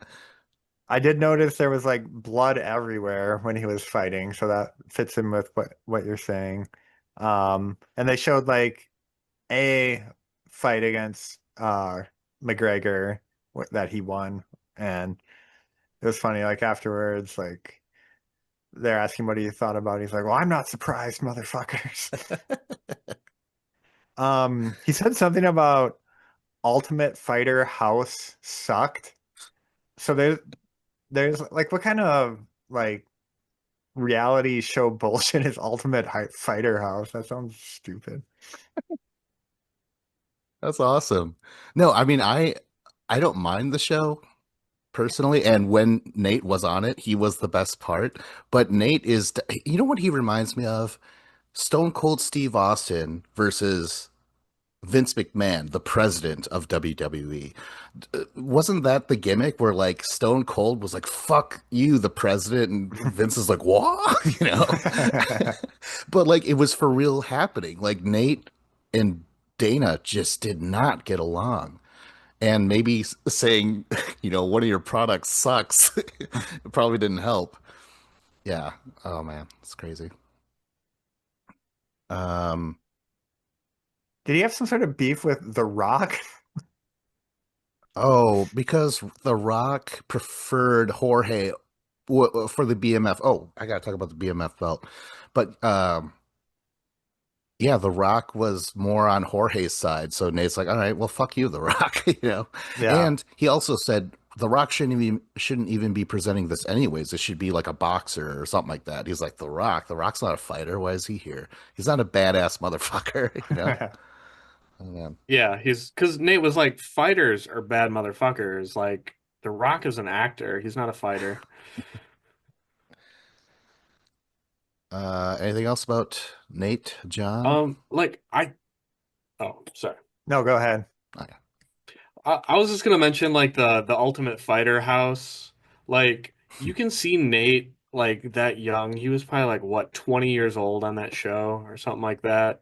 I did notice there was like blood everywhere when he was fighting, so that fits in with what you're saying. And they showed like a fight against McGregor that he won, and it was funny. Like afterwards, like they're asking what he thought about it. He's like, "Well, I'm not surprised, motherfuckers." He said something about Ultimate Fighter House sucked. So there's like what kind of like reality show bullshit is Fighter House? That sounds stupid. That's awesome. No, I mean, I don't mind the show personally, and when Nate was on it, he was the best part. But Nate is, you know what he reminds me of? Stone Cold Steve Austin versus Vince McMahon, the president of WWE. Wasn't that the gimmick where like Stone Cold was like, fuck you, the president, and Vince is like, what? You know? But like it was for real happening. Like Nate and Dana just did not get along. And maybe saying, one of your products sucks, it probably didn't help. Yeah. Oh man, it's crazy. Um, Did he have some sort of beef with The Rock? Oh, because The Rock preferred Jorge for the BMF. Oh, I gotta talk about the BMF belt. But yeah, The Rock was more on Jorge's side. So Nate's like, all right, well, fuck you, The Rock, you know. Yeah. And he also said The Rock shouldn't even be presenting this anyways. It should be like a boxer or something like that. He's like, The Rock's not a fighter. Why is he here? He's not a badass motherfucker, you know. Oh, man. Yeah, he's because Nate was like, fighters are bad motherfuckers. Like, The Rock is an actor. He's not a fighter. Anything else about Nate, John? Like I oh, sorry. No, go ahead. Oh, yeah. I was just gonna mention like the Ultimate Fighter house. Like you can see Nate like that young. He was probably like what, 20 years old on that show or something like that.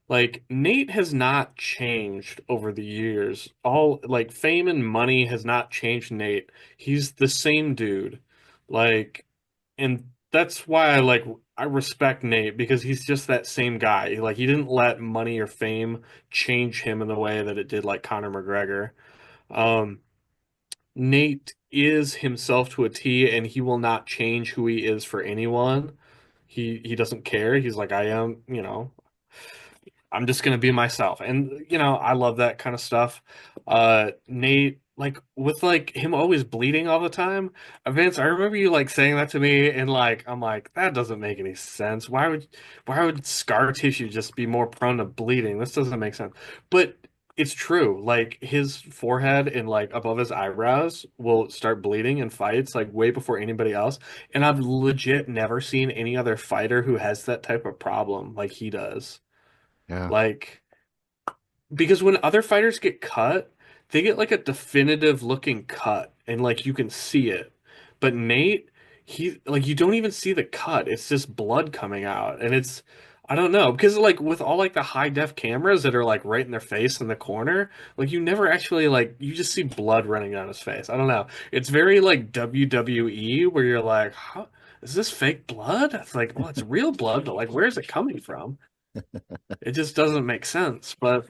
Like Nate has not changed over the years. All like fame and money has not changed Nate. He's the same dude. Like, and that's why I respect Nate because he's just that same guy. Like he didn't let money or fame change him in the way that it did like Conor McGregor. Um, Nate is himself to a T, and he will not change who he is for anyone. He doesn't care. He's like, I am, I'm just gonna be myself. And I love that kind of stuff. Nate, like with like him always bleeding all the time. Vince, I remember you like saying that to me and like I'm like, that doesn't make any sense. Why would scar tissue just be more prone to bleeding? This doesn't make sense. But it's true. Like his forehead and like above his eyebrows will start bleeding in fights like way before anybody else. And I've legit never seen any other fighter who has that type of problem like he does. Yeah. Like, because when other fighters get cut, they get like a definitive looking cut and like you can see it. But Nate, he like you don't even see the cut. It's just blood coming out. And I don't know, because like with all like the high def cameras that are like right in their face in the corner, like you never actually like you just see blood running down his face. I don't know. It's very like WWE where you're like, huh, is this fake blood? It's like, well, it's real blood, but like where's it coming from? It just doesn't make sense. But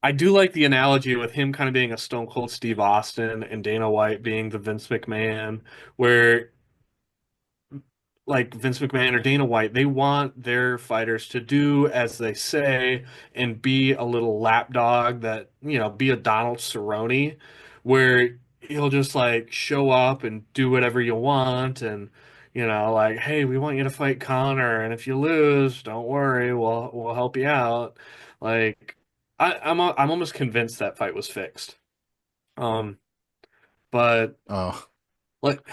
I do like the analogy with him kind of being a Stone Cold Steve Austin and Dana White being the Vince McMahon, where like Vince McMahon or Dana White, they want their fighters to do as they say and be a little lapdog that, be a Donald Cerrone, where he'll just like show up and do whatever you want and like, hey, we want you to fight Connor, and if you lose, don't worry, we'll help you out. Like, I'm almost convinced that fight was fixed. Um, but Oh, like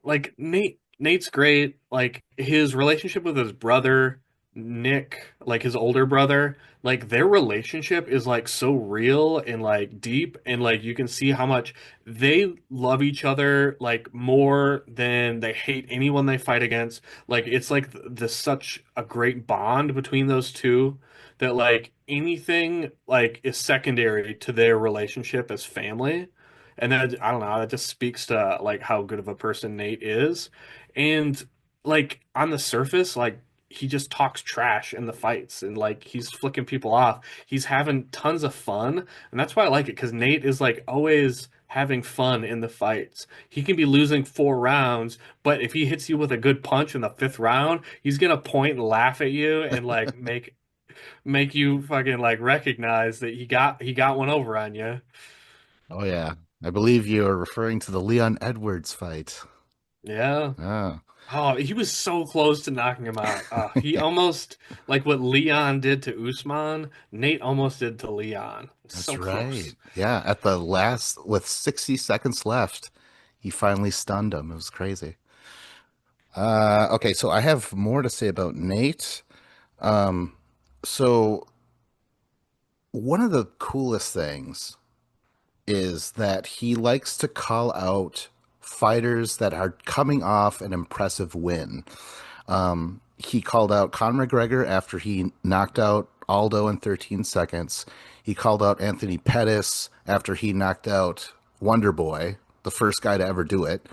like Nate's great. Like his relationship with his brother, Nick, like his older brother, like their relationship is like so real and like deep and like you can see how much they love each other like more than they hate anyone they fight against. Like it's like the such a great bond between those two that like anything like is secondary to their relationship as family. And then I don't know, that just speaks to like how good of a person Nate is. And like on the surface, like he just talks trash in the fights and like he's flicking people off. He's having tons of fun. And that's why I like it because Nate is like always having fun in the fights. He can be losing 4 rounds, but if he hits you with a good punch in the fifth round, he's gonna point and laugh at you and like make you fucking like recognize that he got one over on you. yeah. I believe you're referring to the Leon Edwards fight. Yeah. Ah. Oh, he was so close to knocking him out. He almost like what Leon did to Usman, Nate almost did to Leon. That's So right. close. Yeah, at the last, with 60 seconds left, he finally stunned him. It was crazy. Okay, so I have more to say about Nate. Um, so one of the coolest things is that he likes to call out fighters that are coming off an impressive win. He called out Conor McGregor after he knocked out Aldo in 13 seconds. He called out Anthony Pettis after he knocked out Wonder Boy, the first guy to ever do it.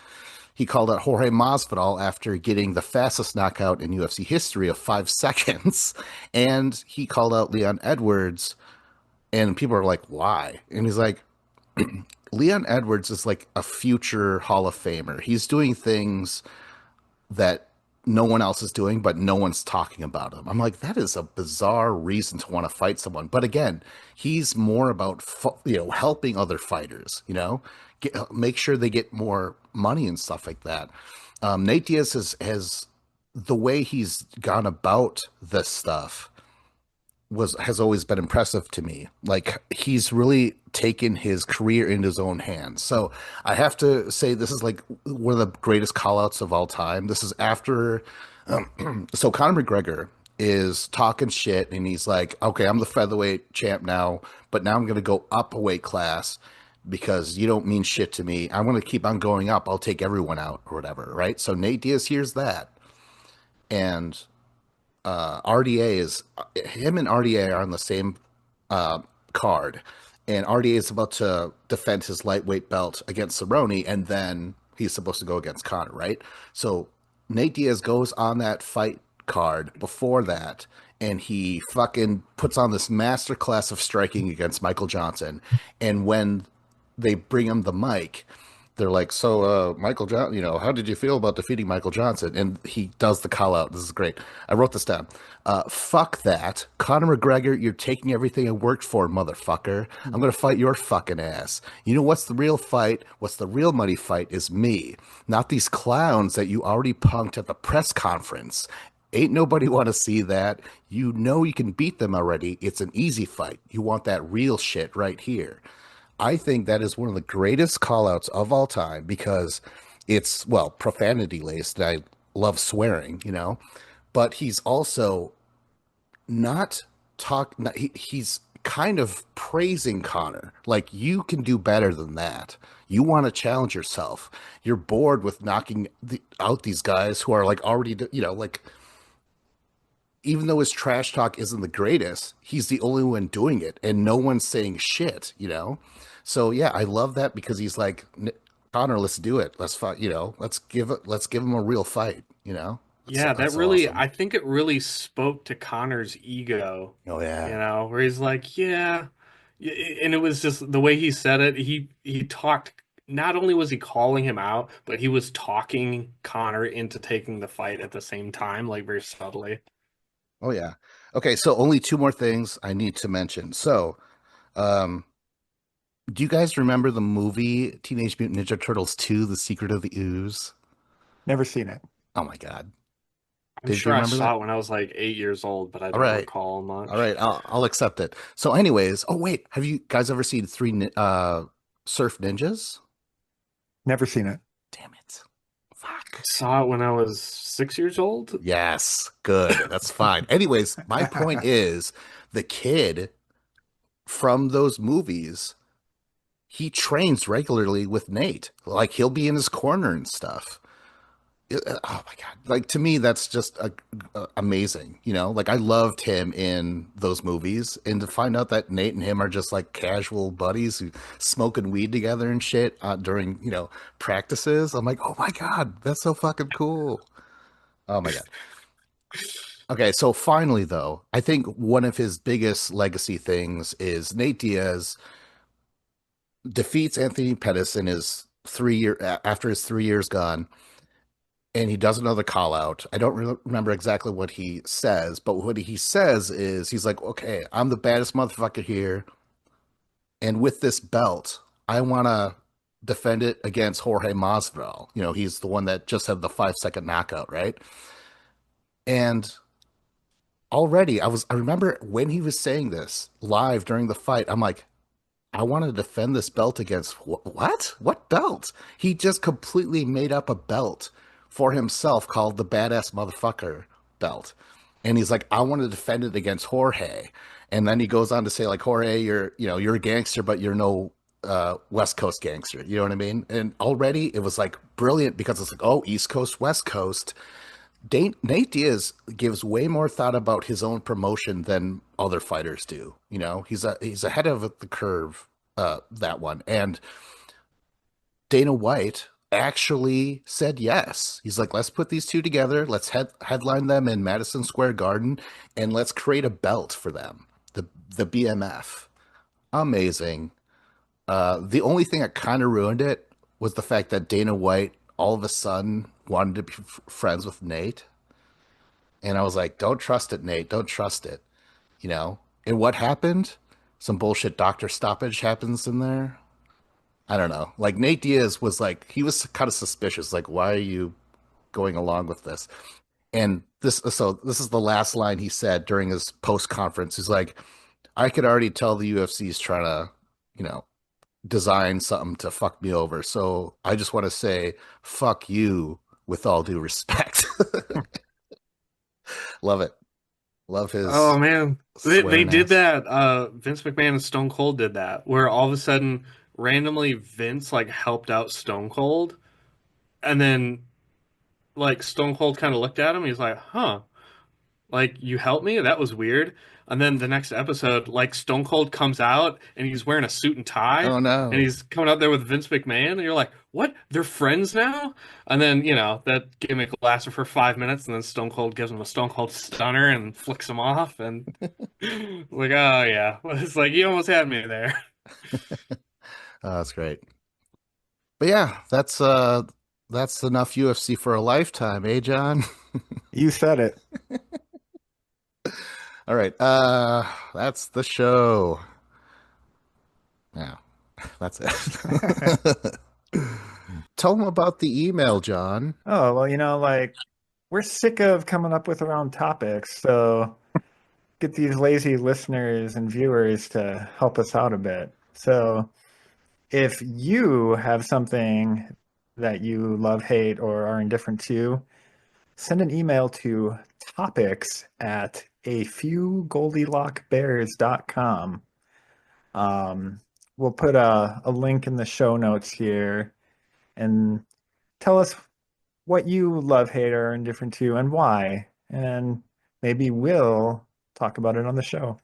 He called out Jorge Masvidal after getting the fastest knockout in UFC history of 5 seconds. And he called out Leon Edwards. And people are like, why? And he's like, Leon Edwards is like a future Hall of Famer. He's doing things that no one else is doing, but no one's talking about him. I'm like, that is a bizarre reason to want to fight someone. But again, he's more about helping other fighters. Make sure they get more money and stuff like that. Nate Diaz has the way he's gone about this stuff has always been impressive to me. Like he's really taken his career into his own hands. So I have to say this is like one of the greatest callouts of all time. This is after so Conor McGregor is talking shit and he's like, okay, I'm the featherweight champ now, but now I'm gonna go up a weight class because you don't mean shit to me. I want to keep on going up. I'll take everyone out or whatever, right? So Nate Diaz hears that and RDA is him and RDA are on the same uh, card, and RDA is about to defend his lightweight belt against Cerrone, and then he's supposed to go against Conor, right? So Nate Diaz goes on that fight card before that, and he fucking puts on this master class of striking against Michael Johnson, and when they bring him the mic, they're like, so Michael Johnson, how did you feel about defeating Michael Johnson? And he does the call out. This is great. I wrote this down. Fuck that. Conor McGregor, you're taking everything I worked for, motherfucker. I'm going to fight your fucking ass. You know what's the real fight? What's the real money fight is me, not these clowns that you already punked at the press conference. Ain't nobody want to see that. You know you can beat them already. It's an easy fight. You want that real shit right here. I think that is one of the greatest callouts of all time because it's, well, profanity laced. I love swearing, but he's also not he's kind of praising Connor. Like, you can do better than that. You want to challenge yourself. You're bored with knocking out these guys who are like already, like even though his trash talk isn't the greatest, he's the only one doing it, and no one's saying shit. So yeah, I love that because he's like, Connor, let's do it. Let's fight. Let's give him a real fight. That's Yeah, that that's really, awesome. I think it really spoke to Connor's ego, Oh yeah. where he's like, yeah. And it was just the way he said it. He talked, not only was he calling him out, but he was talking Connor into taking the fight at the same time, like very subtly. Oh yeah. Okay, so only two more things I need to mention. So, um, do you guys remember the movie Teenage Mutant Ninja Turtles 2: The Secret of the Ooze? Never seen it. Oh my God. I'm Did you sure I remember saw that? it when I was like 8 years old, but I All don't right. recall All much. right, I'll accept it. So, anyways, oh wait, have you guys ever seen Surf Ninjas? Never seen it. Damn it. Fuck. Saw it when I was 6 years old. Yes, good. That's fine. Anyways, my point is the kid from those movies, he trains regularly with Nate. Like he'll be in his corner and stuff. Oh my God. Like to me, that's just amazing. Like I loved him in those movies. And to find out that Nate and him are just like casual buddies who smoking weed together and shit during, practices. I'm like, oh my God, that's so fucking cool. Oh my God. Okay, so finally, though, I think one of his biggest legacy things is Nate Diaz defeats Anthony Pettis in his 3 year after his 3 years gone, and he does another call out. I don't remember exactly what he says, but what he says is he's like, "Okay, I'm the baddest motherfucker here, and with this belt, I wanna." defend it against Jorge Masvidal. You know, he's the one that just had the 5 second knockout, right? And already I remember when he was saying this live during the fight, I'm like, I want to defend this belt against what? What belt? He just completely made up a belt for himself called the Badass Motherfucker belt. And he's like, I want to defend it against Jorge. And then he goes on to say, like, Jorge, you're a gangster, but you're no West Coast gangster. You know what I mean? And already it was like brilliant because it's like, oh, East Coast, West Coast. Nate Diaz gives way more thought about his own promotion than other fighters do. You know, he's ahead of the curve, that one. And Dana White actually said yes. He's like, let's put these two together. Let's headline them in Madison Square Garden, and let's create a belt for them. The BMF. Amazing. The only thing that kind of ruined it was the fact that Dana White all of a sudden wanted to be friends with Nate. And I was like, don't trust it, Nate. Don't trust it. You know? And what happened? Some bullshit doctor stoppage happens in there. I don't know. Like Nate Diaz was like, he was kind of suspicious. Like, why are you going along with this? And this is the last line he said during his post conference. He's like, I could already tell the UFC is trying to, you know, design something to fuck me over. So I just want to say, fuck you with all due respect. Love it. Love his Oh man, they swearing did ass. that. Vince McMahon and Stone Cold did that, where all of a sudden, randomly, Vince like helped out Stone Cold, and then like Stone Cold kind of looked at him. He's like, "Huh, like you helped me? That was weird." And then the next episode, like Stone Cold comes out and he's wearing a suit and tie, Oh and no. he's coming out there with Vince McMahon, and you're like, "What? They're friends now?" And then that gimmick lasted for 5 minutes, and then Stone Cold gives him a Stone Cold Stunner and flicks him off, and like, oh yeah, it's like you almost had me there. Oh, that's great. But yeah, that's enough UFC for a lifetime, eh, John? You said it. All right. That's the show. Yeah, that's it. Tell them about the email, John. Oh, well, like we're sick of coming up with our own topics, so get these lazy listeners and viewers to help us out a bit. So if you have something that you love, hate, or are indifferent to, send an email to topics at a few goldilockbears.com. We'll put a link in the show notes here and tell us what you love, hate, or are indifferent to and why. And maybe we'll talk about it on the show.